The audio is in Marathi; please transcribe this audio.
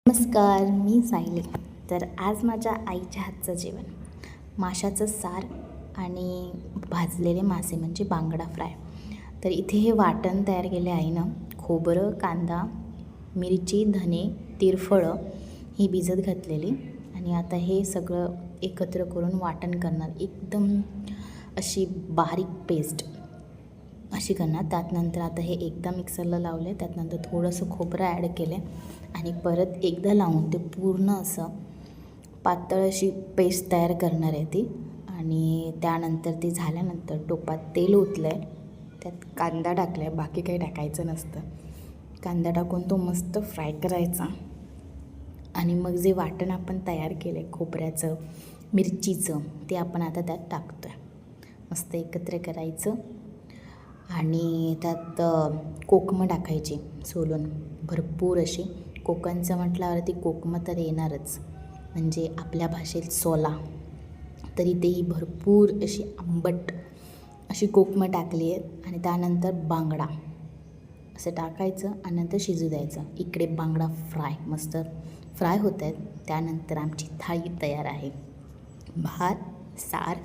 नमस्कार, मी सायली. तर आज माझ्या आईच्या हातचं जेवण, माशाचं सार आणि भाजलेले मासे म्हणजे बांगडा फ्राय. तर इथे हे वाटण तयार केले आईनं. खोबरं, कांदा, मिरची, धने, तिरफळं ही भिजत घातलेली आणि आता हे सगळं एकत्र करून वाटण करणार. एकदम अशी बारीक पेस्ट अशी करणार. त्यातनंतर आता हे एकदा मिक्सरला लावले, त्यातनंतर थोडंसं खोबरं ॲड केलं आणि परत एकदा लावून ते पूर्ण असं पातळ अशी पेस्ट तयार करणार आहे ती. आणि त्यानंतर ती झाल्यानंतर टोपात तेल ओतलं आहे, त्यात कांदा टाकला आहे, बाकी काही टाकायचं नसतं. कांदा टाकून तो मस्त फ्राय करायचा आणि मग जे वाटण आपण तयार केलं आहे खोबऱ्याचं, मिरचीचं, ते आपण आता त्यात टाकतो आहे. मस्त एकत्र करायचं आणि त्यात कोकमं टाकायची सोलून भरपूर अशी. कोकणचं म्हटल्यावरती कोकमं तर येणारच, म्हणजे आपल्या भाषेत सोला. तरी तेही भरपूर अशी आंबट अशी कोकमं टाकली आहेत आणि त्यानंतर बांगडा असं टाकायचं आणि नंतर शिजू द्यायचं. इकडे बांगडा फ्राय मस्त फ्राय होत आहेत. त्यानंतर आमची थाळी तयार आहे. भात, सार